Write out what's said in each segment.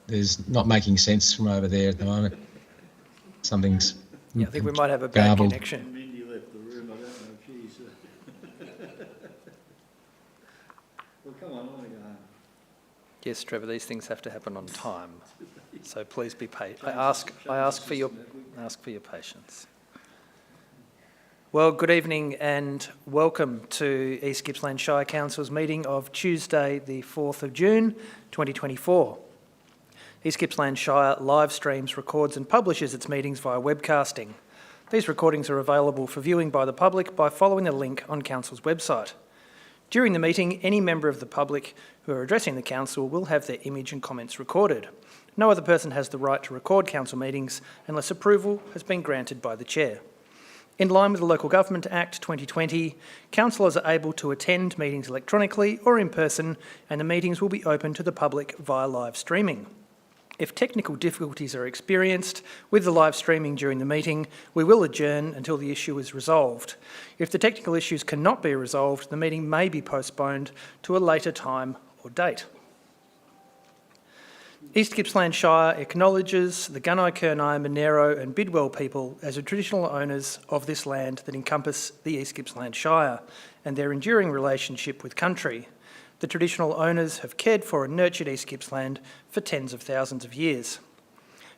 there's not making sense from over there at the moment. Something's Yeah, I think we might have a bad garbled connection. Mindy left the room. I don't know if she's... Well, come on, I want to go home. Yes, Trevor, these things have to happen on time. So please be patient. I ask for your patience. Well, good evening and welcome to East Gippsland Shire Council's meeting of Tuesday, the 4th of June, 2024. East Gippsland Shire live streams, records and publishes its meetings via webcasting. These recordings are available for viewing by the public by following the link on Council's website. During the meeting, any member of the public who are addressing the Council will have their image and comments recorded. No other person has the right to record Council meetings unless approval has been granted by the Chair. In line with the Local Government Act 2020, councillors are able to attend meetings electronically or in person, and the meetings will be open to the public via live streaming. If technical difficulties are experienced with the live streaming during the meeting, we will adjourn until the issue is resolved. If the technical issues cannot be resolved, the meeting may be postponed to a later time or date. East Gippsland Shire acknowledges the Gunai, Kurnai, Monero and Bidwell people as the traditional owners of this land that encompass the East Gippsland Shire and their enduring relationship with country. The traditional owners have cared for and nurtured East Gippsland for tens of thousands of years.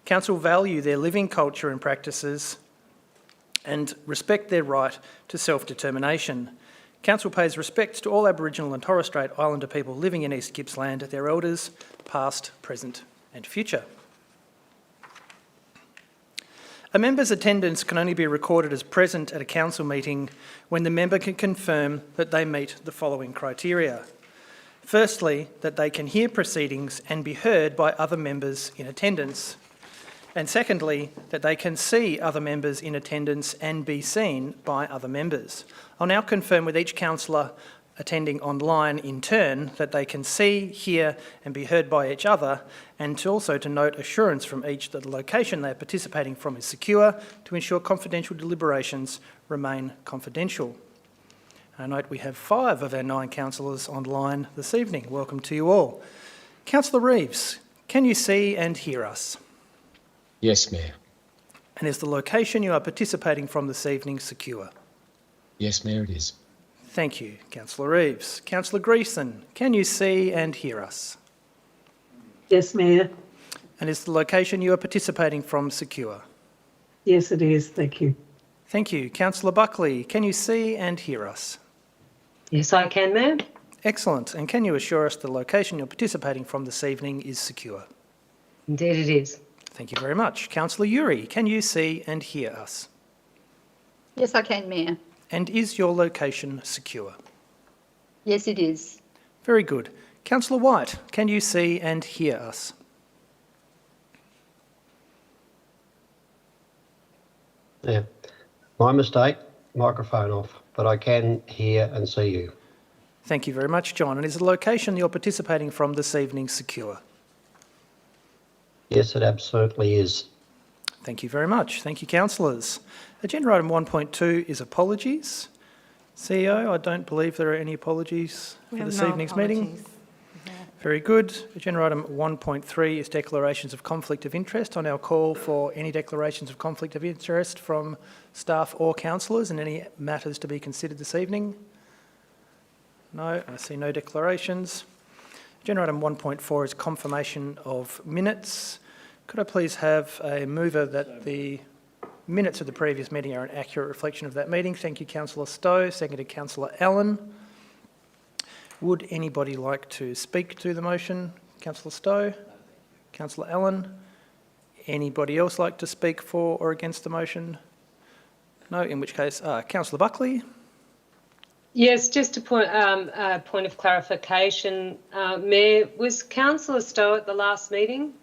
Council value their living culture and practices and respect their right to self-determination. Council pays respects to all Aboriginal and Torres Strait Islander people living in East Gippsland, their elders, past, present and future. A member's attendance can only be recorded as present at a council meeting when the member can confirm that they meet the following criteria. Firstly, that they can hear proceedings and be heard by other members in attendance. And secondly, that they can see other members in attendance and be seen by other members. I'll now confirm with each councillor attending online in turn that they can see, hear and be heard by each other, and also to note assurance from each that the location they are participating from is secure to ensure confidential deliberations remain confidential. I note we have 5 of our 9 councillors online this evening. Welcome to you all. Councillor Reeves, can you see and hear us? Yes, Mayor. And is the location you are participating from this evening secure? Yes, Mayor, it is. Thank you, Councillor Reeves. Councillor Greeson, can you see and hear us? Yes, Mayor. And is the location you are participating from secure? Yes, it is. Thank you. Thank you. Councillor Buckley, can you see and hear us? Yes, I can, Mayor. Excellent. And can you assure us the location you're participating from this evening is secure? Indeed it is. Thank you very much. Councillor Uri, can you see and hear us? Yes, I can, Mayor. And is your location secure? Yes, it is. Very good. Councillor White, can you see and hear us? Yeah, my mistake, microphone off, but I can hear and see you. Thank you very much, John. And is the location you're participating from this evening secure? Yes, it absolutely is. Thank you very much. Thank you, councillors. Agenda item 1.2 is apologies. CEO, I don't believe there are any apologies for this evening's meeting. Very good. Agenda item 1.3 is declarations of conflict of interest. I now call for any declarations of conflict of interest from staff or councillors and any matters to be considered this evening. No, I see no declarations. Agenda item 1.4 is confirmation of minutes. Could I please have a mover that the minutes of the previous meeting are an accurate reflection of that meeting? Thank you, Councillor Stowe. Seconded, Councillor Allen. Would anybody like to speak to the motion? Councillor Stowe? Councillor Allen? Anybody else like to speak for or against the motion? No, in which case, Councillor Buckley? Yes, just a point of clarification. Mayor, was Councillor Stowe at the last meeting?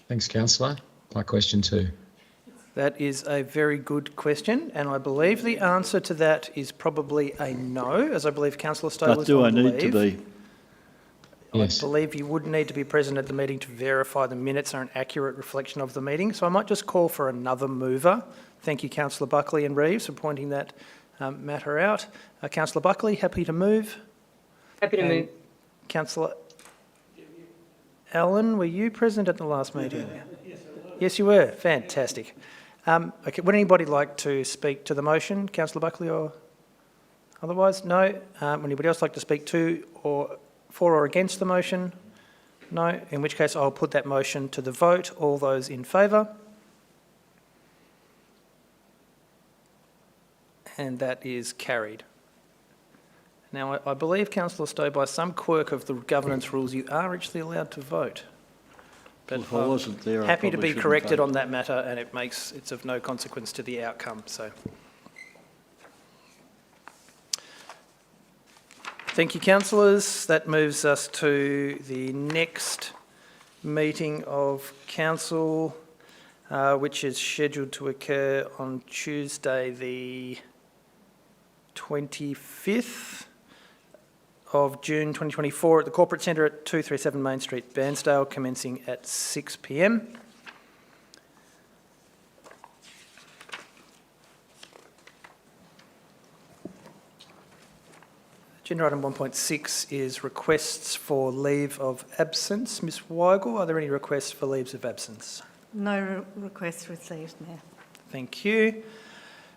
Thanks, Councillor. My question too. That is a very good question, and I believe the answer to that is probably a no, as I believe Councillor Stowe was on leave. Need to be? Yes. I believe you would need to be present at the meeting to verify the minutes are an accurate reflection of the meeting, so I might just call for another mover. Thank you, Councillor Buckley and Reeves, for pointing that matter out. Councillor Buckley, happy to move? Happy to move. Councillor Alan, were you present at the last meeting? Yes, you were. Fantastic. Okay, would anybody like to speak to the motion? Councillor Buckley or otherwise? No. Would anybody else like to speak to or for or against the motion? No. In which case I'll put that motion to the vote. All those in favour? And that is carried. Now, I believe, Councillor Stowe, by some quirk of the governance rules, you are actually allowed to vote. But If I wasn't there, I happy to probably be shouldn't corrected vote. on that matter, and it's of no consequence to the outcome. So, thank you, councillors. That moves us to the next meeting of council, which is scheduled to occur on Tuesday, the 25th of June 2024 at the Corporate Centre at 237 Main Street, Bairnsdale, commencing at 6 p.m. Agenda item 1.6 is requests for leave of absence. Ms Weigel, are there any requests for leaves of absence? No requests received, Mayor. Thank you.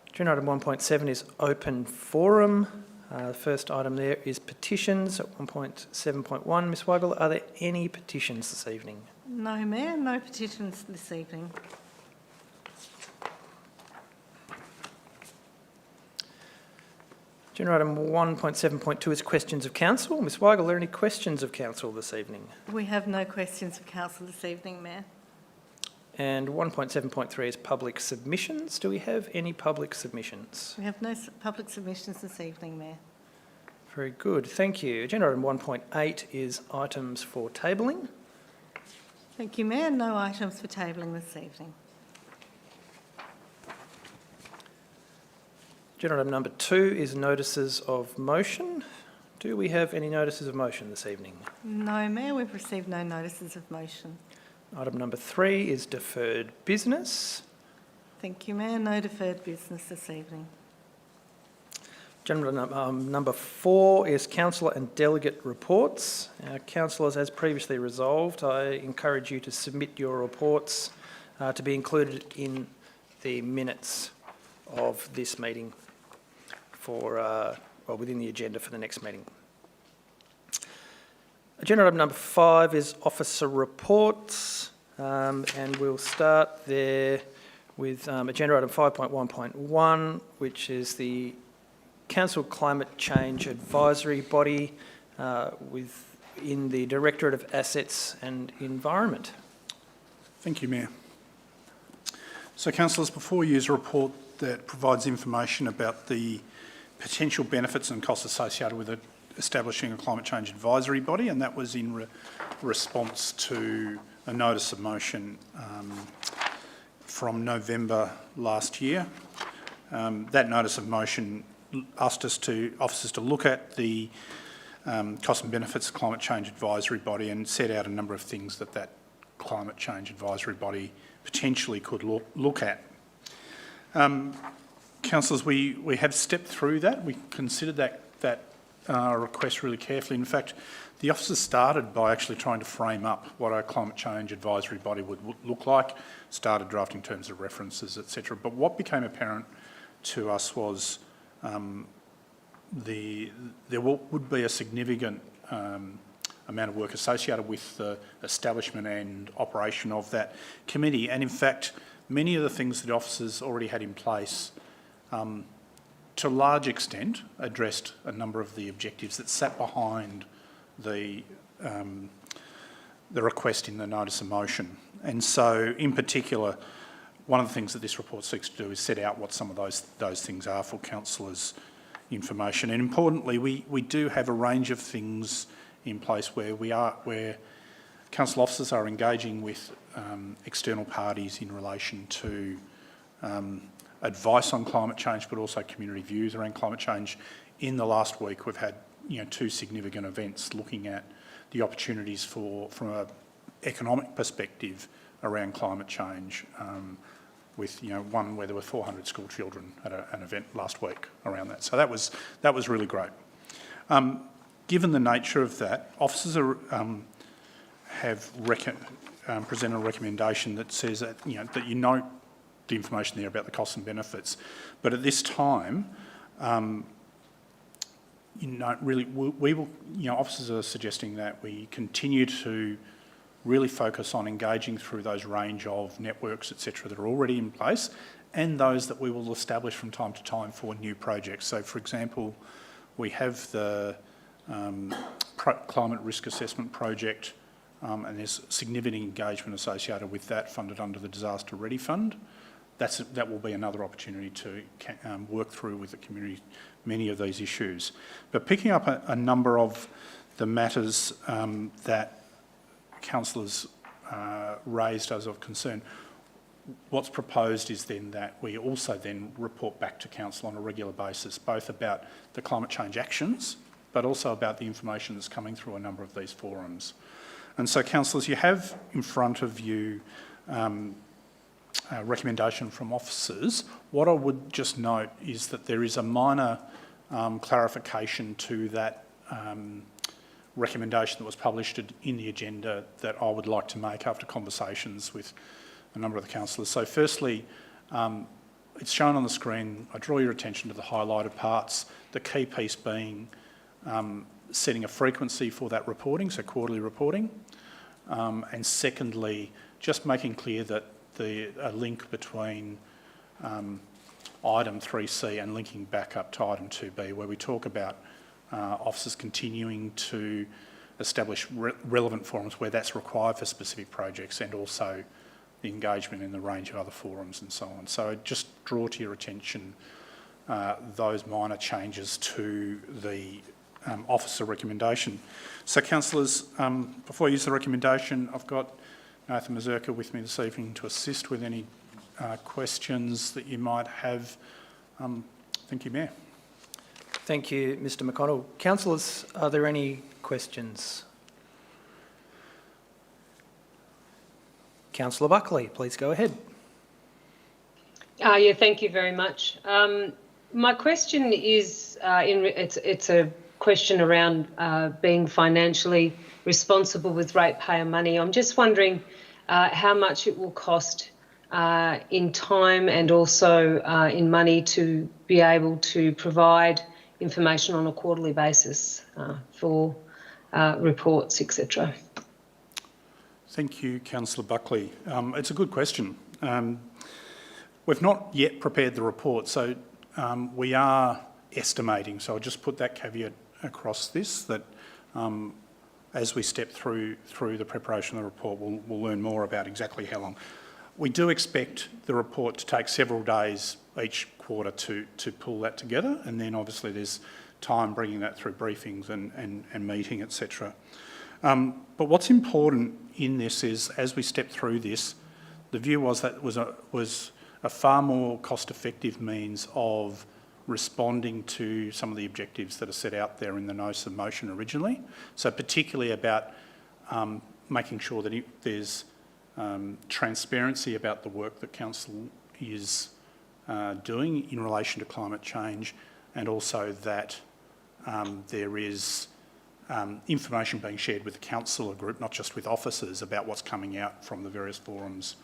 Agenda item 1.7 is open forum. The first item there is petitions at 1.7.1. Ms Weigel, are there any petitions this evening? No, Mayor, no petitions this evening. Agenda item 1.7.2 is questions of council. Ms Weigel, are there any questions of council this evening? We have no questions of council this evening, Mayor. And 1.7.3 is public submissions. Do we have any public submissions? We have no public submissions this evening, Mayor. Very good, thank you. Agenda item 1.8 is items for tabling. Thank you, Mayor. No items for tabling this evening. Agenda item number 2 is notices of motion. Do we have any notices of motion this evening? No, Mayor, we've received no notices of motion. Item number 3 is deferred business. Thank you, Mayor. No deferred business this evening. Agenda number 4 is councillor and delegate reports. Councillors, as previously resolved, I encourage you to submit your reports to be included in the minutes of this meeting within the agenda for the next meeting. Agenda item number 5 is officer reports, and we'll start there with agenda item 5.1.1, which is the Council Climate Change Advisory Body within the Directorate of Assets and Environment. Thank you, Mayor. So, councillors, before you is a report that provides information about the potential benefits and costs associated with establishing a climate change advisory body, and that was in response to a notice of motion from November last year. That notice of motion asked officers to look at the costs and benefits of climate change advisory body and set out a number of things that climate change advisory body potentially could look at. Councillors, we have stepped through that. We considered that request really carefully. In fact, the officers started by actually trying to frame up what a climate change advisory body would look like, started drafting terms of references, etc. But what became apparent to us was there would be a significant amount of work associated with the establishment and operation of that committee. And in fact, many of the things that the officers already had in place to a large extent addressed a number of the objectives that sat behind the request in the notice of motion. And so, in particular, one of the things that this report seeks to do is set out what some of those things are for councillors' information. And importantly, we do have a range of things in place where council officers are engaging with external parties in relation to advice on climate change, but also community views around climate change. In the last week, we've had 2 significant events looking at the opportunities from an economic perspective around climate change. With one where there were 400 school children at an event last week around that. So that was really great. Given the nature of that, officers have present a recommendation that says that, that you note the information there about the costs and benefits. But at this time, really, we will, officers are suggesting that we continue to really focus on engaging through those range of networks, etc., that are already in place, and those that we will establish from time to time for new projects. So, for example, we have the climate risk assessment project, and there's significant engagement associated with that, funded under the Disaster Ready Fund. That will be another opportunity to work through with the community many of these issues. But picking up a number of the matters that councillors raised as of concern, what's proposed is then that we also then report back to council on a regular basis, both about the climate change actions, but also about the information that's coming through a number of these forums. And so, councillors, you have in front of you recommendation from officers. What I would just note is that there is a minor clarification to that recommendation that was published in the agenda that I would like to make after conversations with a number of the councillors. So firstly, it's shown on the screen. I draw your attention to the highlighted parts, the key piece being setting a frequency for that reporting, so quarterly reporting, and secondly, just making clear that a link between item 3C and linking back up to item 2B, where we talk about officers continuing to establish relevant forums where that's required for specific projects, and also the engagement in the range of other forums and so on. So I just draw to your attention those minor changes to the officer recommendation. So, councillors, before I use the recommendation, I've got Nathan Mazurka with me this evening to assist with any questions that you might have. Thank you, Mayor. Thank you, Mr McConnell. Councillors, are there any questions? Councillor Buckley, please go ahead. Yeah, thank you very much. My question is, it's a question around being financially responsible with ratepayer money. I'm just wondering how much it will cost in time and also in money to be able to provide information on a quarterly basis for reports, etc. Thank you, Councillor Buckley. It's a good question. We've not yet prepared the report, so we are estimating. So I'll just put that caveat across this, that as we step through the preparation of the report, we'll learn more about exactly how long. We do expect the report to take several days each quarter to pull that together, and then obviously there's time bringing that through briefings and meeting, etc. But what's important in this is, as we step through this, the view was that was a far more cost-effective means of responding to some of the objectives that are set out there in the notice of motion originally. So particularly about making sure that there's transparency about the work that council is doing in relation to climate change, and also that there is information being shared with the councillor group, not just with officers, about what's coming out from the various forums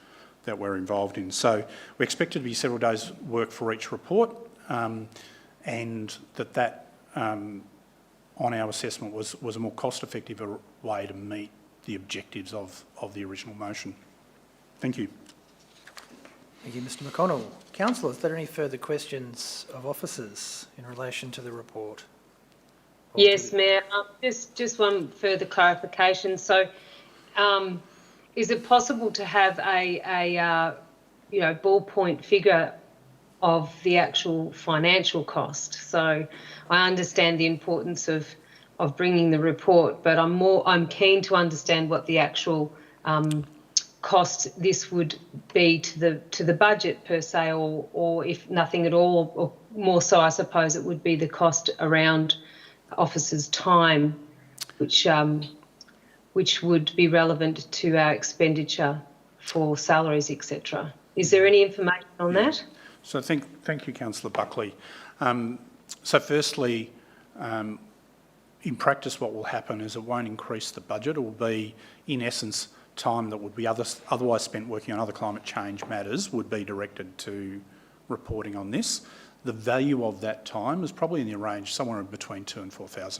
that we're involved in. So we expect it to be several days' work for each report, and that on our assessment was a more cost-effective way to meet the objectives of the original motion. Thank you. Thank you, Mr McConnell. Councillors, are there any further questions of officers in relation to the report? Yes, Mayor. Just one further clarification. So, is it possible to have a ballpoint figure of the actual financial cost? So, I understand the importance of bringing the report, but I'm keen to understand what the actual cost this would be to the budget per se, or if nothing at all, or more so, I suppose it would be the cost around officers' time, which would be relevant to our expenditure for salaries, etc. Is there any information on that? So thank you, Councillor Buckley. So firstly, in practice what will happen is it won't increase the budget. It will be, in essence, time that would be otherwise spent working on other climate change matters would be directed to reporting on this. The value of that time is probably in the range somewhere between $2,000 and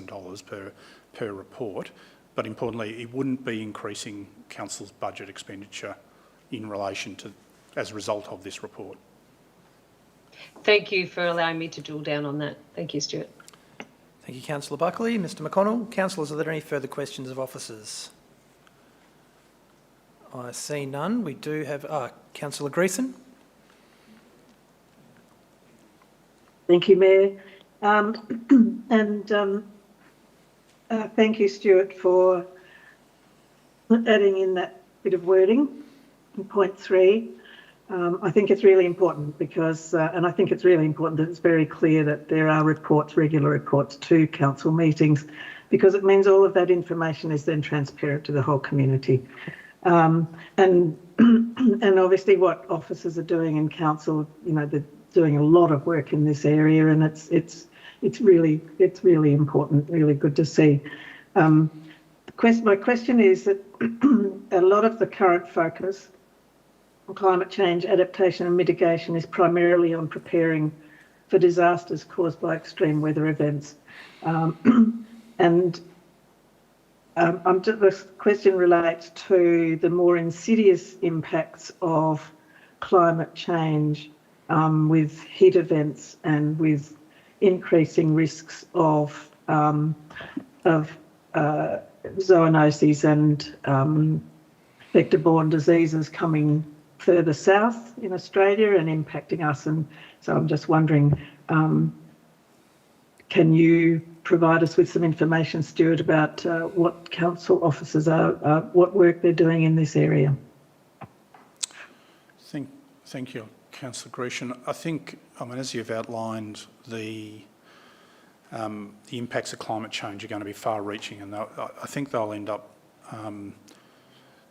$4,000 per report, but importantly, it wouldn't be increasing council's budget expenditure in relation to, as a result of this report. Thank you for allowing me to drill down on that. Thank you, Stuart. Thank you, Councillor Buckley. Mr McConnell. Councillors, are there any further questions of officers? I see none. We do have Councillor Greason. Thank you, Mayor. Thank you, Stuart, for adding in that bit of wording in point 3. I think it's really important because, and I think it's really important that it's very clear that there are reports, regular reports to council meetings, because it means all of that information is then transparent to the whole community. And obviously what officers are doing in council, you know, they're doing a lot of work in this area, and it's really important, really good to see. My question is that a lot of the current focus on climate change adaptation and mitigation is primarily on preparing for disasters caused by extreme weather events. This question relates to the more insidious impacts of climate change with heat events and with increasing risks of zoonoses and vector-borne diseases coming further south in Australia and impacting us. And so I'm just wondering, can you provide us with some information, Stuart, about what council officers what work they're doing in this area? Thank you, Councillor Grecian. I think, as you've outlined, the impacts of climate change are going to be far-reaching, and I think they'll end up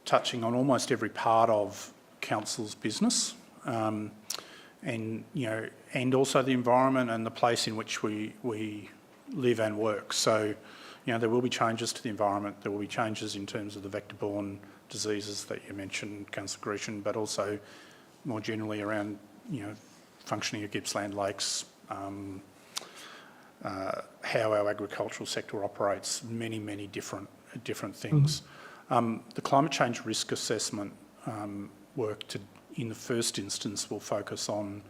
touching on almost every part of council's business, and also the environment and the place in which we live and work. So, there will be changes to the environment. There will be changes in terms of the vector-borne diseases that you mentioned, Councillor Grecian, but also more generally around, functioning of Gippsland lakes, how our agricultural sector operates, many different things. The climate change risk assessment work in the first instance will focus on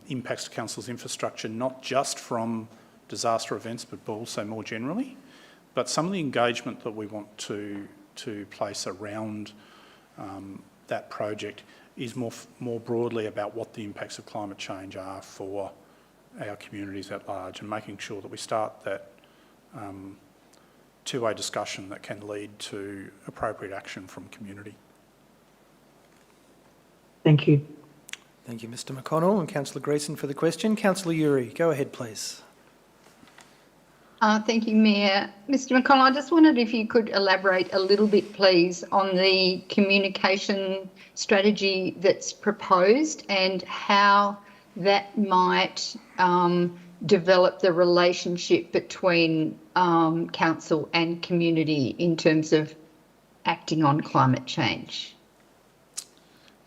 impacts to council's infrastructure, not just from disaster events, but also more generally. But some of the engagement that we want to place around that project is more broadly about what the impacts of climate change are for our communities at large, and making sure that we start that two-way discussion that can lead to appropriate action from community. Thank you. Thank you, Mr McConnell and Councillor Greason for the question. Councillor Uri, go ahead, please. Thank you, Mayor. Mr McConnell, I just wondered if you could elaborate a little bit, please, on the communication strategy that's proposed and how that might develop the relationship between council and community in terms of acting on climate change.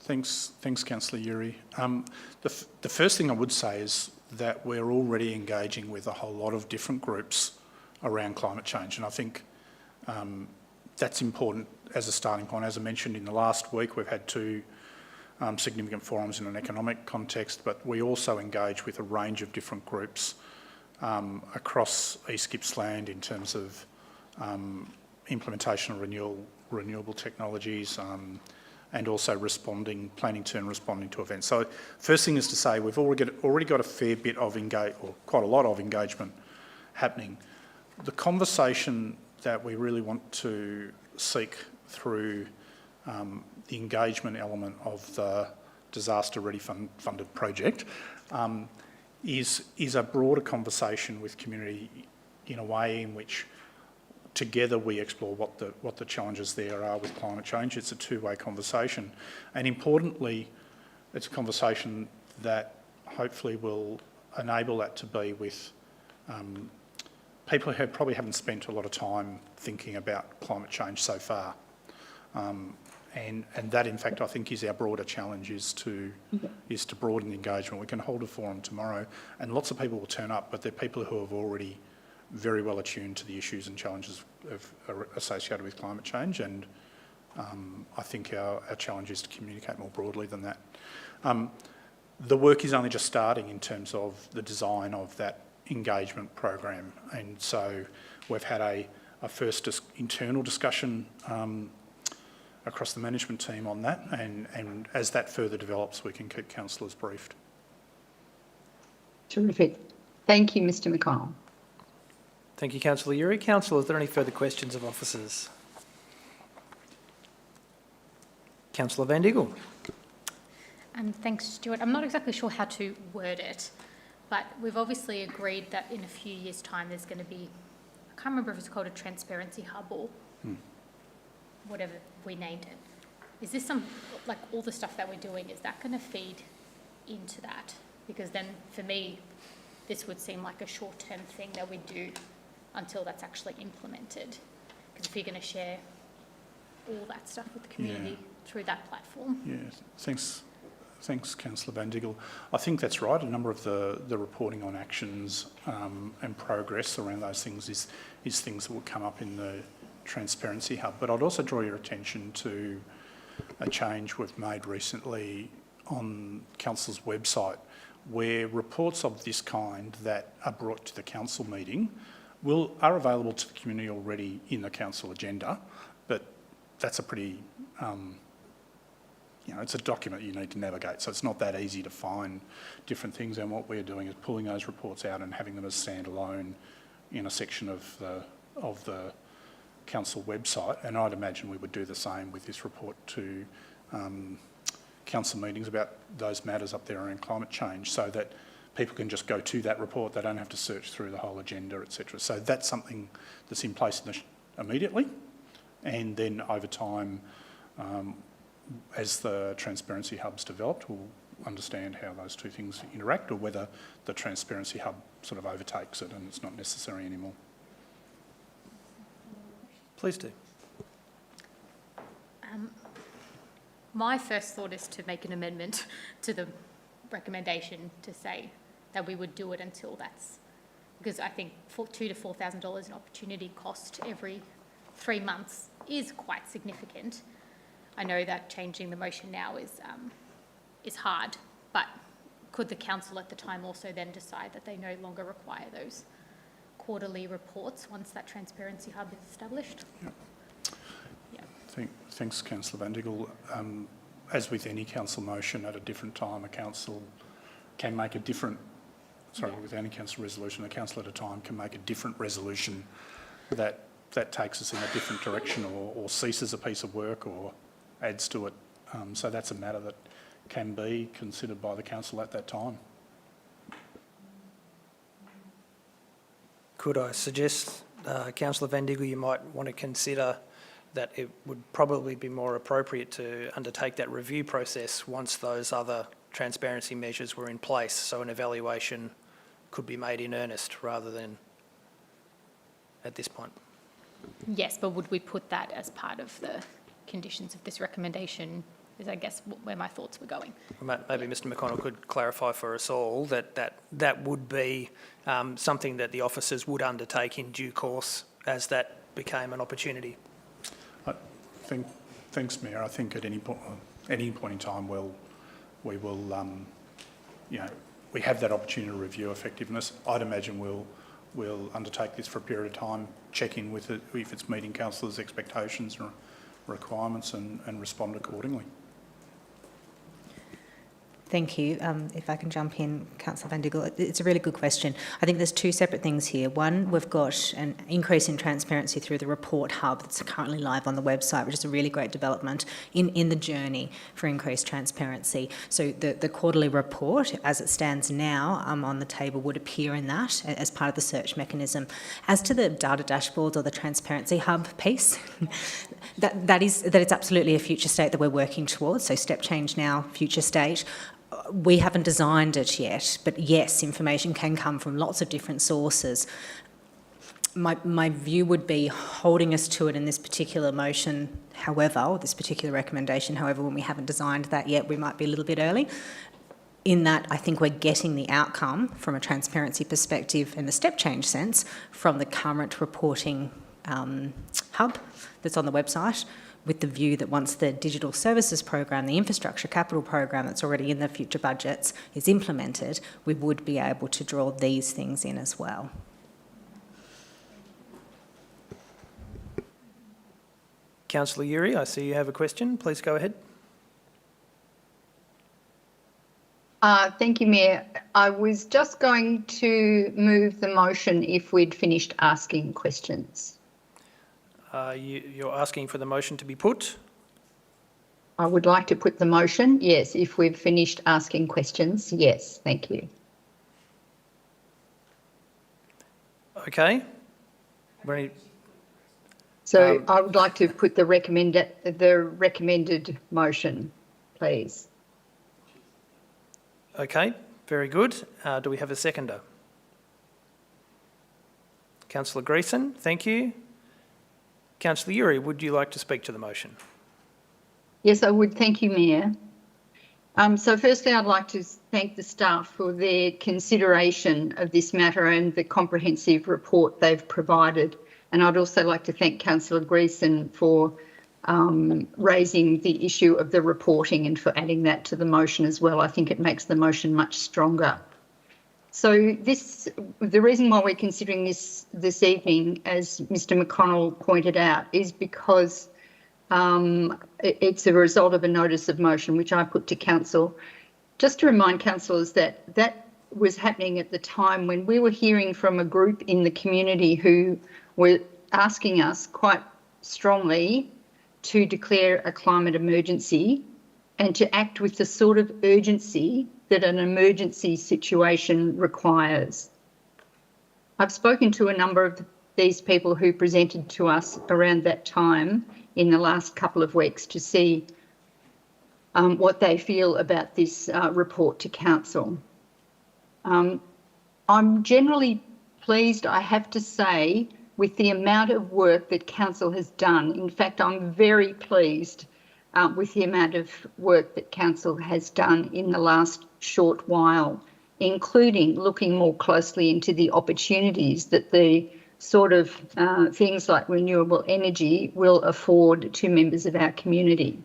Thanks, Councillor Uri. The first thing I would say is that we're already engaging with a whole lot of different groups around climate change, and I think that's important as a starting point. As I mentioned, in the last week we've had 2 significant forums in an economic context, but we also engage with a range of different groups across East Gippsland in terms of implementation of renewable technologies, and also planning to and responding to events. So first thing is to say we've already got a fair bit of quite a lot of engagement happening. The conversation that we really want to seek through the engagement element of the Disaster Ready funded project is a broader conversation with community in a way in which together we explore what the challenges there are with climate change. It's a two-way conversation, and importantly, it's a conversation that hopefully will enable that to be with people who probably haven't spent a lot of time thinking about climate change so far. And that, in fact, I think is our broader challenge, is to broaden the engagement. We can hold a forum tomorrow and lots of people will turn up, but they're people who have already very well attuned to the issues and challenges associated with climate change, and I think our challenge is to communicate more broadly than that. The work is only just starting in terms of the design of that engagement program, and so we've had a first internal discussion across the management team on that, and as that further develops, we can keep councillors briefed. Terrific. Thank you, Mr McConnell. Thank you, Councillor Uri. Councillor, is there any further questions of officers? Councillor Van Diggle. Thanks, Stuart. I'm not exactly sure how to word it, but we've obviously agreed that in a few years' time there's going to be, I can't remember if it's called a transparency hub or whatever we named it. Is this like all the stuff that we're doing, is that going to feed into that? Because then for me, this would seem like a short-term thing that we do until that's actually implemented. Because if you're going to share all that stuff with the community through that platform. Yeah, thanks, Councillor Van Diggle. I think that's right. A number of the reporting on actions and progress around those things is things that will come up in the Transparency Hub. But I'd also draw your attention to a change we've made recently on Council's website, where reports of this kind that are brought to the council meeting are available to the community already in the council agenda, but that's a pretty, it's a document you need to navigate, so it's not that easy to find different things, and what we're doing is pulling those reports out and having them as standalone in a section of the council website, and I'd imagine we would do the same with this report to council meetings about those matters up there around climate change, so that people can just go to that report. They don't have to search through the whole agenda, etc. So that's something that's in place immediately, and then over time, as the Transparency Hub's developed, we'll understand how those two things interact, or whether the Transparency Hub sort of overtakes it and it's not necessary anymore. Please do. My first thought is to make an amendment to the recommendation to say that we would do it until that's, because I think $2,000 to $4,000 in opportunity cost every 3 months is quite significant. I know that changing the motion now is hard, but could the council at the time also then decide that they no longer require those quarterly reports once that Transparency Hub is established? Thanks, Councillor Van Diggle. As with any council motion, at a different time, a council can make a different, with any council resolution, a council at a time can make a different resolution that takes us in a different direction, or ceases a piece of work or adds to it. So that's a matter that can be considered by the council at that time. Could I suggest, Councillor Van Diggle, you might want to consider that it would probably be more appropriate to undertake that review process once those other transparency measures were in place, so an evaluation could be made in earnest rather than at this point. Yes, but would we put that as part of the conditions of this recommendation, is I guess where my thoughts were going. Maybe Mr McConnell could clarify for us all that would be something that the officers would undertake in due course as that became an opportunity. Thanks, Mayor. I think at any point in time, we will, we have that opportunity to review effectiveness. I'd imagine we'll undertake this for a period of time, check in with it if it's meeting councillors' expectations or requirements, and respond accordingly. Thank you. If I can jump in, Councillor Van Diggle, it's a really good question. I think there's two separate things here. One, we've got an increase in transparency through the report hub that's currently live on the website, which is a really great development in the journey for increased transparency. So the quarterly report, as it stands now on the table, would appear in that as part of the search mechanism. As to the data dashboards or the transparency hub piece, that is absolutely a future state that we're working towards. So step change now, future state. We haven't designed it yet, but yes, information can come from lots of different sources. My view would be holding us to it in this particular motion, however, or this particular recommendation, however, when we haven't designed that yet, we might be a little bit early. In that, I think we're getting the outcome from a transparency perspective in the step change sense from the current reporting hub that's on the website, with the view that once the digital services program, the infrastructure capital program that's already in the future budgets is implemented, we would be able to draw these things in as well. Councillor Uri, I see you have a question. Please go ahead. Thank you, Mayor. I was just going to move the motion if we'd finished asking questions. You're asking for the motion to be put? I would like to put the motion, yes, if we've finished asking questions, yes, thank you. Okay. So I would like to put the recommended motion, please. Okay, very good. Do we have a seconder? Councillor Greason, thank you. Councillor Uri, would you like to speak to the motion? Yes, I would. Thank you, Mayor. So firstly, I'd like to thank the staff for their consideration of this matter and the comprehensive report they've provided. And I'd also like to thank Councillor Greason for raising the issue of the reporting and for adding that to the motion as well. I think it makes the motion much stronger. So the reason why we're considering this evening, as Mr McConnell pointed out, is because it's a result of a notice of motion which I put to council. Just to remind councillors that that was happening at the time when we were hearing from a group in the community who were asking us quite strongly to declare a climate emergency and to act with the sort of urgency that an emergency situation requires. I've spoken to a number of these people who presented to us around that time in the last couple of weeks to see what they feel about this report to council. I'm generally pleased, I have to say, with the amount of work that council has done. In fact, I'm very pleased with the amount of work that council has done in the last short while, including looking more closely into the opportunities that the sort of things like renewable energy will afford to members of our community.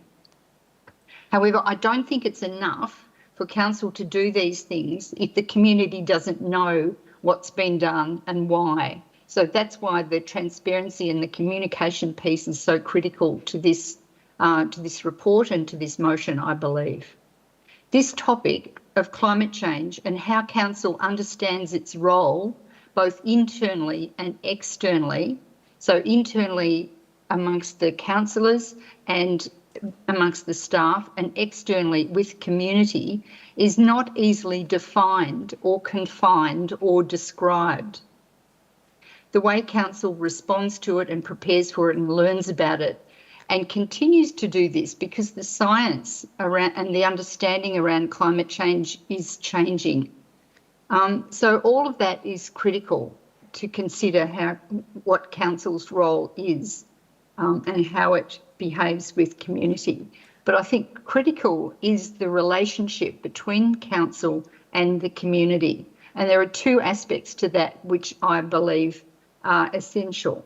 However, I don't think it's enough for council to do these things if the community doesn't know what's been done and why. So that's why the transparency and the communication piece is so critical to this report and to this motion, I believe. This topic of climate change and how council understands its role, both internally and externally, so internally amongst the councillors and amongst the staff and externally with community, is not easily defined or confined or described. The way council responds to it and prepares for it and learns about it and continues to do this because the science around and the understanding around climate change is changing. So all of that is critical to consider what council's role is and how it behaves with community. But I think critical is the relationship between council and the community. And there are two aspects to that which I believe are essential.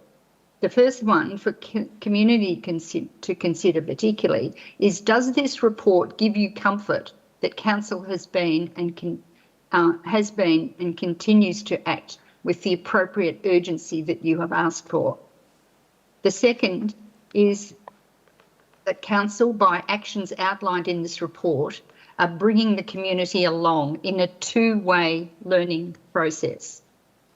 The first one for community to consider particularly is, does this report give you comfort that council has been and continues to act with the appropriate urgency that you have asked for? The second is that council, by actions outlined in this report, are bringing the community along in a two-way learning process.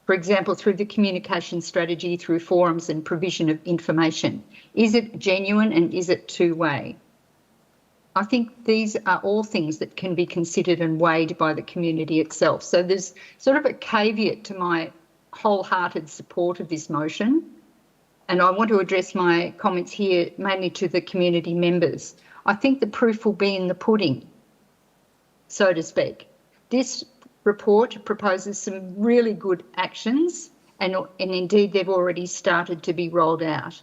For example, through the communication strategy, through forums and provision of information. Is it genuine and is it two-way? I think these are all things that can be considered and weighed by the community itself. So there's sort of a caveat to my wholehearted support of this motion. And I want to address my comments here mainly to the community members. I think the proof will be in the pudding, so to speak. This report proposes some really good actions and indeed they've already started to be rolled out.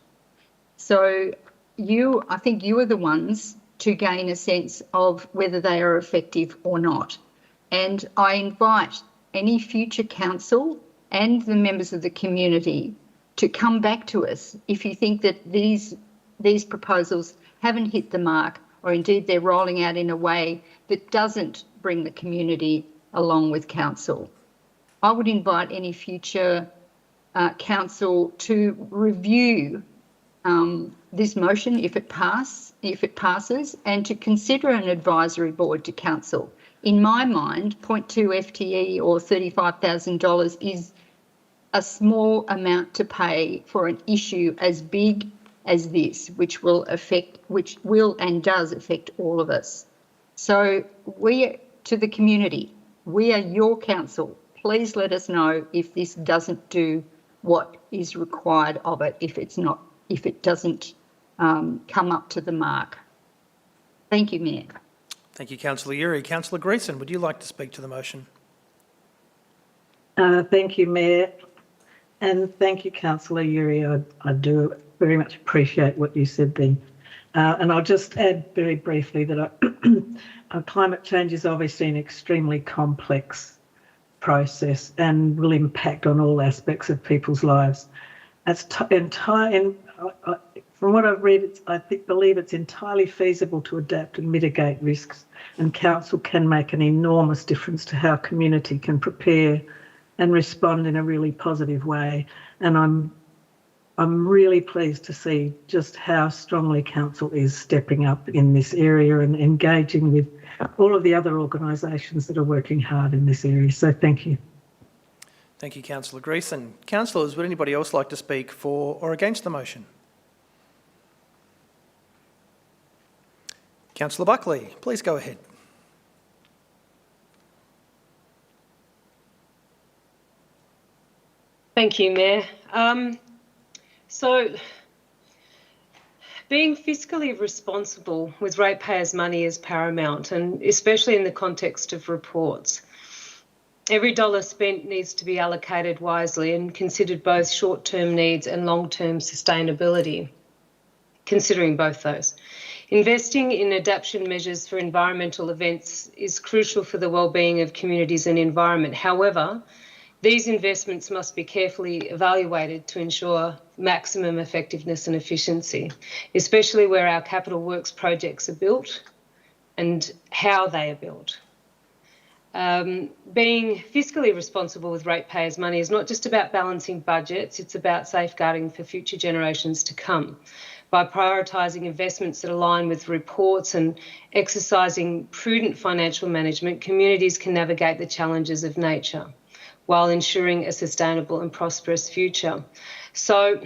So I think you are the ones to gain a sense of whether they are effective or not. And I invite any future council and the members of the community to come back to us if you think that these proposals haven't hit the mark, or indeed they're rolling out in a way that doesn't bring the community along with council. I would invite any future council to review this motion if it passes, and to consider an advisory board to council. In my mind, 0.2 FTE or $35,000 is a small amount to pay for an issue as big as this, which will and does affect all of us. So to the community, we are your council. Please let us know if this doesn't do what is required of it, if it doesn't come up to the mark. Thank you, Mayor. Thank you, Councillor Uri. Councillor Greason, would you like to speak to the motion? Thank you, Mayor. And thank you, Councillor Uri. I do very much appreciate what you said then. And I'll just add very briefly that climate change is obviously an extremely complex process and will impact on all aspects of people's lives. From what I've read, I believe it's entirely feasible to adapt and mitigate risks, and council can make an enormous difference to how community can prepare and respond in a really positive way. And I'm really pleased to see just how strongly council is stepping up in this area and engaging with all of the other organisations that are working hard in this area. So thank you. Thank you, Councillor Greason. Councillors, would anybody else like to speak for or against the motion? Councillor Buckley, please go ahead. Thank you, Mayor. So, being fiscally responsible with ratepayers' money is paramount, and especially in the context of reports. Every dollar spent needs to be allocated wisely and considered both short-term needs and long-term sustainability, considering both those. Investing in adaptation measures for environmental events is crucial for the well-being of communities and environment. However, these investments must be carefully evaluated to ensure maximum effectiveness and efficiency, especially where our capital works projects are built and how they are built. Being fiscally responsible with ratepayers' money is not just about balancing budgets, it's about safeguarding for future generations to come. By prioritising investments that align with reports and exercising prudent financial management, communities can navigate the challenges of nature while ensuring a sustainable and prosperous future. So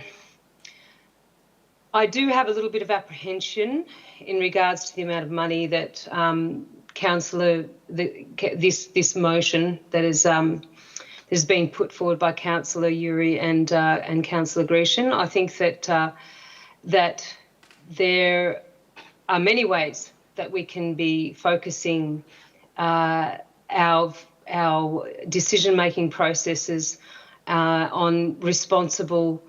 I do have a little bit of apprehension in regards to the amount of money that this motion that is being put forward by Councillor Uri and Councillor Greason. I think that that there are many ways that we can be focusing our decision-making processes on responsible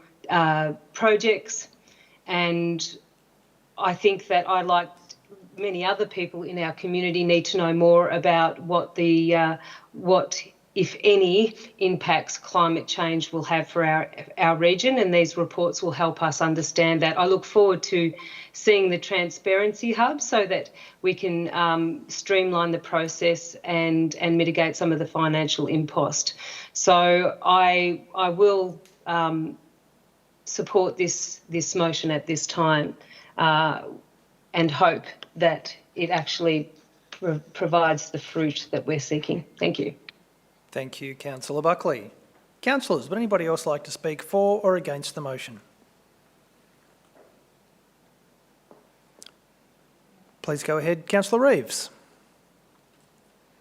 projects, and I think that I, like many other people in our community, need to know more about what if any, impacts climate change will have for our region, and these reports will help us understand that. I look forward to seeing the Transparency Hub so that we can streamline the process and mitigate some of the financial impost. So I will support this motion at this time and hope that it actually provides the fruit that we're seeking. Thank you. Thank you, Councillor Buckley. Councillors, would anybody else like to speak for or against the motion? Please go ahead, Councillor Reeves.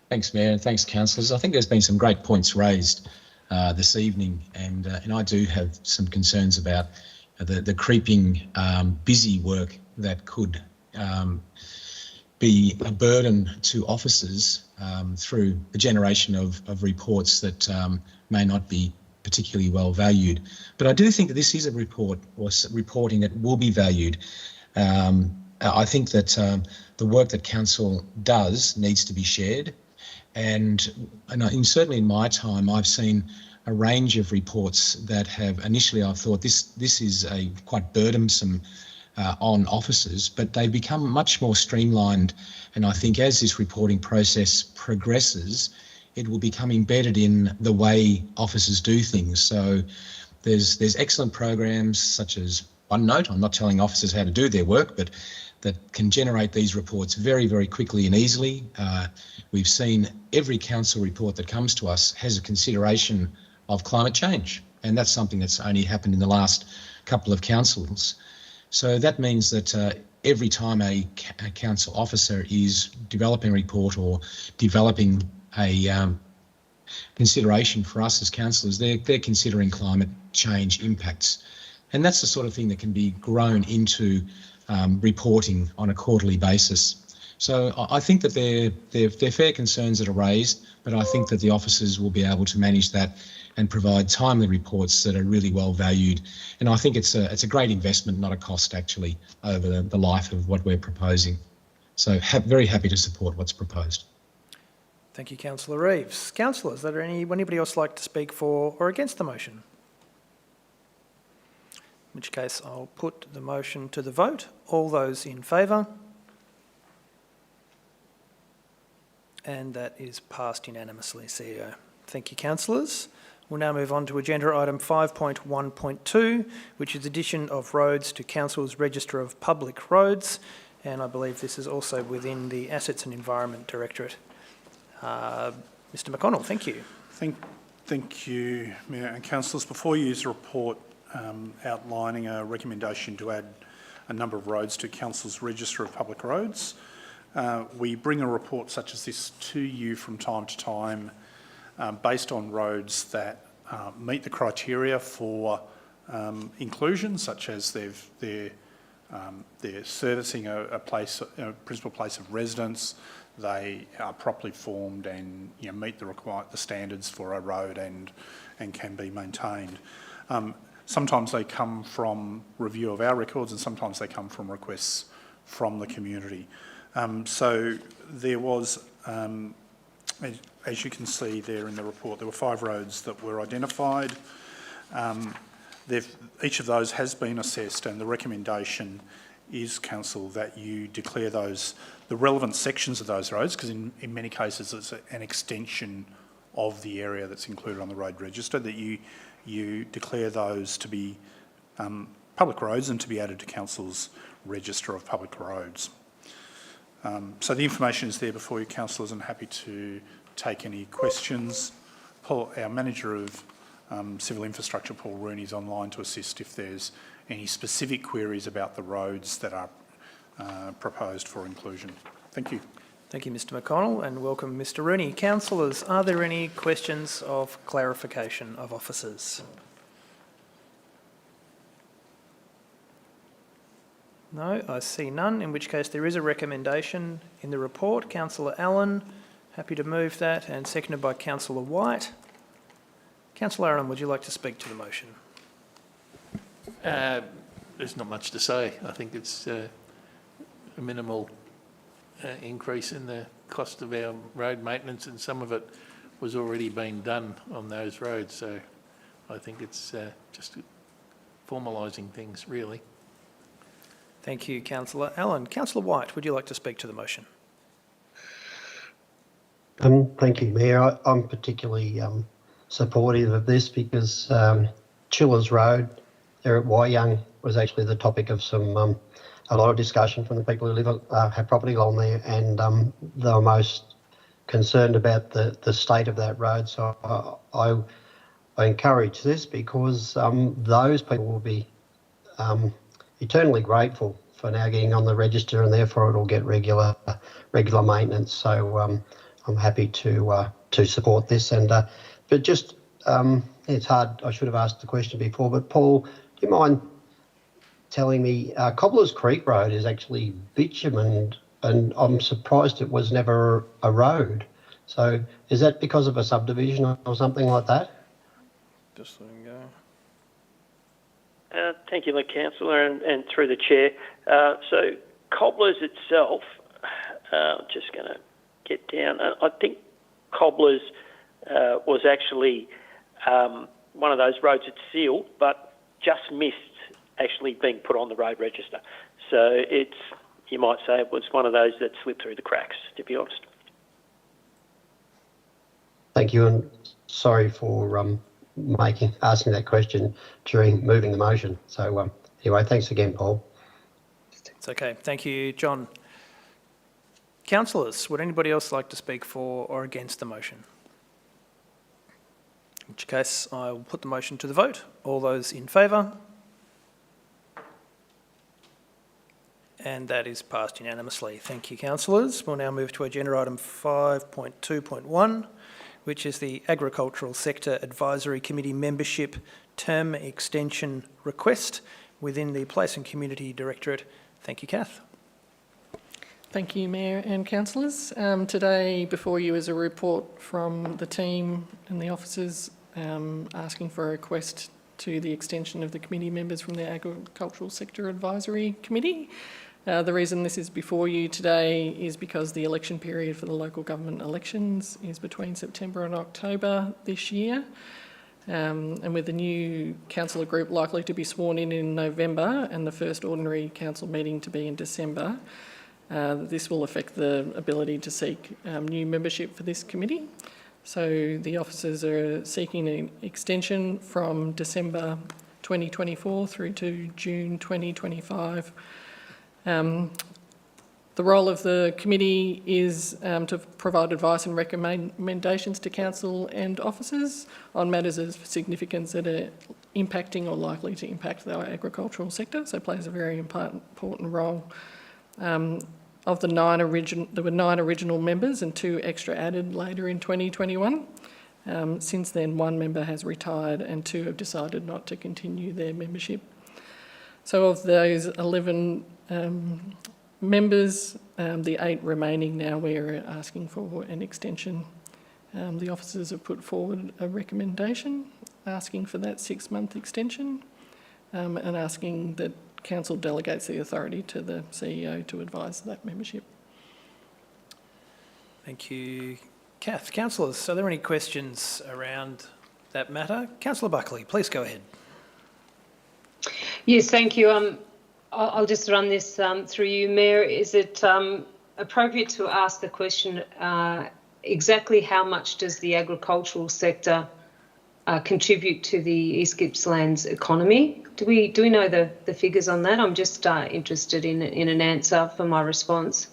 Thanks, Mayor, and thanks, councillors. I think there's been some great points raised this evening, and I do have some concerns about the creeping busy work that could be a burden to officers through the generation of reports that may not be particularly well valued. But I do think that this is a report or reporting that will be valued. I think that the work that council does needs to be shared, and certainly in my time, I've seen a range of reports that have initially I thought this is a quite burdensome on officers, but they become much more streamlined. And I think as this reporting process progresses, it will become embedded in the way officers do things. So there's excellent programs such as OneNote. I'm not telling officers how to do their work, but that can generate these reports very, very quickly and easily. We've seen every council report that comes to us has a consideration of climate change, and that's something that's only happened in the last couple of councils. So that means that every time a council officer is developing a report or developing a consideration for us as councillors, they're considering climate change impacts. And that's the sort of thing that can be grown into reporting on a quarterly basis. So I think that they're fair concerns that are raised, but I think that the officers will be able to manage that and provide timely reports that are really well valued. And I think it's a great investment, not a cost actually, over the life of what we're proposing. So very happy to support what's proposed. Thank you, Councillor Reeves. Councillors, would anybody else like to speak for or against the motion? In which case I'll put the motion to the vote. All those in favour? And that is passed unanimously, CEO. Thank you, councillors. We'll now move on to agenda item 5.1.2, which is addition of roads to Council's Register of Public Roads. And I believe this is also within the Assets and Environment Directorate. Mr McConnell, thank you. Thank you, Mayor and councillors. Before you use a report outlining a recommendation to add a number of roads to Council's Register of Public Roads, we bring a report such as this to you from time to time based on roads that meet the criteria for inclusion, such as they're servicing a principal place of residence, they are properly formed and meet the standards for a road and can be maintained. Sometimes they come from review of our records, and sometimes they come from requests from the community. So there was, as you can see there in the report, there were 5 roads that were identified. Each of those has been assessed, and the recommendation is, council, that you declare those, the relevant sections of those roads, because in many cases it's an extension of the area that's included on the road register, that you declare those to be public roads and to be added to council's Register of Public Roads. So the information is there before you, councillors, and happy to take any questions. Paul, our Manager of Civil Infrastructure, Paul Rooney, is online to assist if there's any specific queries about the roads that are proposed for inclusion. Thank you. Thank you, Mr McConnell, and welcome, Mr Rooney. Councillors, are there any questions of clarification of officers? No, I see none, in which case there is a recommendation in the report. Councillor Allen, happy to move that, and seconded by Councillor White. Councillor Allen, would you like to speak to the motion? There's not much to say. I think it's a minimal increase in the cost of our road maintenance, and some of it was already being done on those roads. So I think it's just formalising things, really. Thank you, Councillor Allen. Councillor White, would you like to speak to the motion? Thank you, Mayor. I'm particularly supportive of this because Chillers Road there at Wyong was actually the topic of a lot of discussion from the people who have property along there, and they were most concerned about the state of that road. So I encourage this because those people will be eternally grateful for now getting on the register, and therefore it'll get regular maintenance. So I'm happy to support this. And but just it's hard. I should have asked the question before, but Paul, do you mind telling me Cobblers Creek Road is actually bitumen, and I'm surprised it was never a road. So is that because of a subdivision or something like that? Just let me go. Thank you, Councillor, and through the Chair. So Cobblers itself, just going to get down. I think Cobblers was actually one of those roads that's sealed, but just missed actually being put on the road register. So you might say it was one of those that slipped through the cracks, to be honest. Thank you, and sorry for asking that question during moving the motion. So anyway, thanks again, Paul. It's okay. Thank you, John. Councillors, would anybody else like to speak for or against the motion? In which case, I will put the motion to the vote. All those in favour? And that is passed unanimously. Thank you, councillors. We'll now move to agenda item 5.2.1, which is the Agricultural Sector Advisory Committee membership term extension request within the Place and Community Directorate. Thank you, Kath. Thank you, Mayor and councillors. Today before you is a report from the team and the officers asking for a request to the extension of the committee members from the Agricultural Sector Advisory Committee. The reason this is before you today is because the election period for the local government elections is between September and October this year. And with the new councillor group likely to be sworn in November and the first ordinary council meeting to be in December, this will affect the ability to seek new membership for this committee. So the officers are seeking an extension from December 2024 through to June 2025. The role of the committee is to provide advice and recommendations to council and officers on matters of significance that are impacting or likely to impact our agricultural sector, so plays a very important role. Of the there were 9 original members and 2 extra added later in 2021. Since then, 1 member has retired and 2 have decided not to continue their membership. So of those 11 members, the 8 remaining now we're asking for an extension. The officers have put forward a recommendation asking for that 6-month extension and asking that Council delegates the authority to the CEO to advise that membership. Thank you, Kath. Councillors, are there any questions around that matter? Councillor Buckley, please go ahead. Yes, thank you. I'll just run this through you, Mayor. Is it appropriate to ask the question, exactly how much does the agricultural sector contribute to the East Gippsland's economy? Do we know the figures on that? I'm just interested in an answer for my response.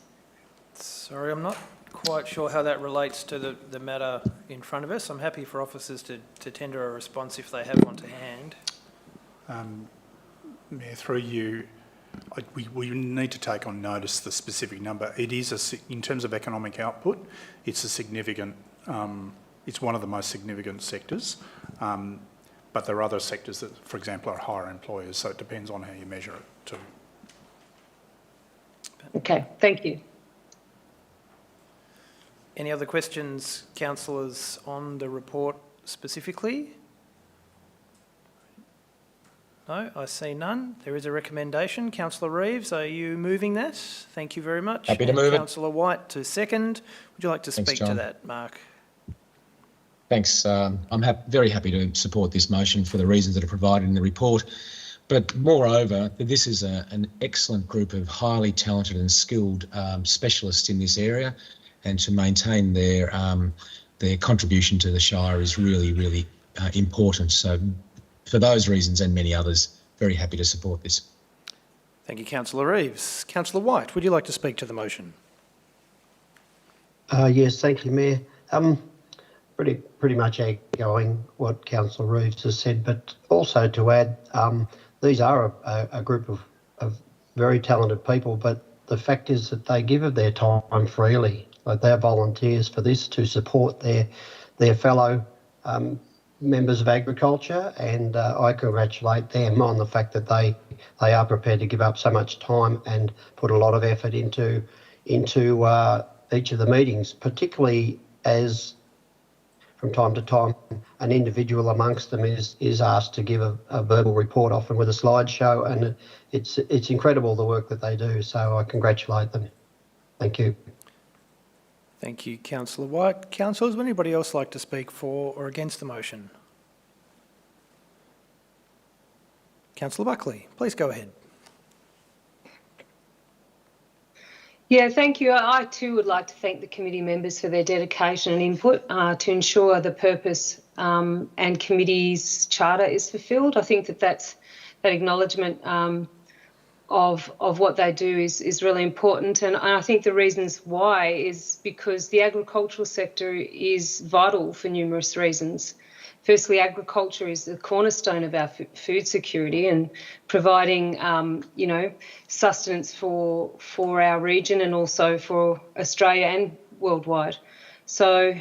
Sorry, I'm not quite sure how that relates to the matter in front of us. I'm happy for officers to tender a response if they have one to hand. Mayor, through you, we need to take on notice the specific number. It is, in terms of economic output, it's a significant, it's one of the most significant sectors. But there are other sectors that, for example, are higher employers, so it depends on how you measure it too. Okay, thank you. Any other questions, councillors, on the report specifically? No, I see none. There is a recommendation. Councillor Reeves, are you moving that? Thank you very much. Happy to move it. Councillor White to second. Would you like to speak to that, Mark? Thanks. I'm very happy to support this motion for the reasons that are provided in the report. But moreover, this is an excellent group of highly talented and skilled specialists in this area, and to maintain their contribution to the Shire is really, really important. So for those reasons and many others, very happy to support this. Thank you, Councillor Reeves. Councillor White, would you like to speak to the motion? Yes, thank you, Mayor. Pretty much echoing what Councillor Reeves has said, but also to add, these are a group of very talented people, but the fact is that they give of their time freely. Like, they're volunteers for this to support their fellow members of agriculture, and I congratulate them on the fact that they are prepared to give up so much time and put a lot of effort into each of the meetings, particularly as from time to time, an individual amongst them is asked to give a verbal report, often with a slideshow, and it's incredible the work that they do. So I congratulate them. Thank you. Thank you, Councillor White. Councillors, would anybody else like to speak for or against the motion? Councillor Buckley, please go ahead. Yeah, thank you. I too would like to thank the committee members for their dedication and input to ensure the purpose and committee's charter is fulfilled. I think that acknowledgement of what they do is really important, and I think the reasons why is because the agricultural sector is vital for numerous reasons. Firstly, agriculture is the cornerstone of our food security and providing, sustenance for our region and also for Australia and worldwide. So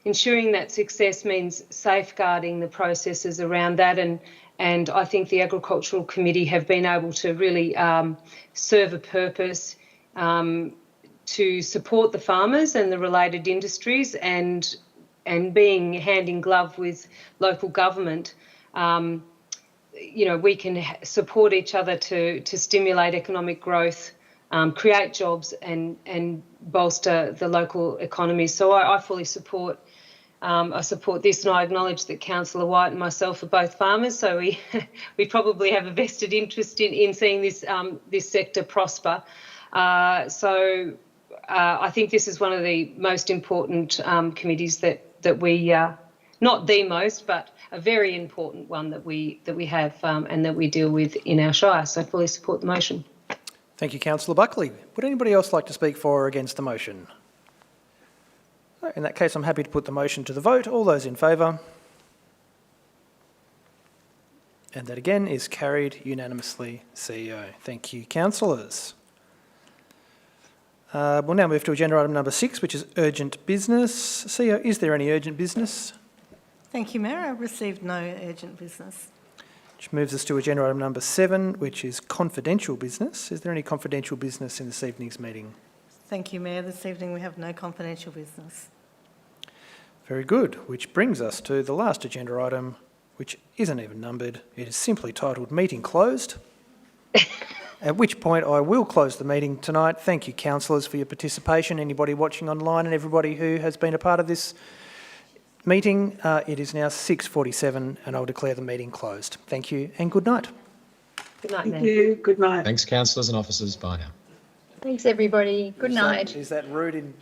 ensuring that success means safeguarding the processes around that, and I think the Agricultural Committee have been able to really serve a purpose to support the farmers and the related industries, and being hand in glove with local government, we can support each other to stimulate economic growth, create jobs and bolster the local economy. So I fully support this, and I acknowledge that Councillor White and myself are both farmers, so we probably have a vested interest in seeing this sector prosper. So I think this is one of the most important committees that we, not the most, but a very important one that we have and that we deal with in our Shire. So I fully support the motion. Thank you, Councillor Buckley. Would anybody else like to speak for or against the motion? In that case, I'm happy to put the motion to the vote. All those in favour? And that again is carried unanimously, CEO. Thank you, councillors. We'll now move to agenda item number 6, which is urgent business. CEO, is there any urgent business? Thank you, Mayor. I've received no urgent business. Which moves us to agenda item number 7, which is confidential business. Is there any confidential business in this evening's meeting? Thank you, Mayor. This evening we have no confidential business. Very good, which brings us to the last agenda item, which isn't even numbered. It is simply titled Meeting Closed. At which point I will close the meeting tonight. Thank you, councillors, for your participation, anybody watching online and everybody who has been a part of this meeting. It is now 6:47 and I'll declare the meeting closed. Thank you and good night. Good night, Thank Mayor. you. Good night. Thanks, councillors and officers. Bye now. Thanks, everybody. Good night. Is that rude in...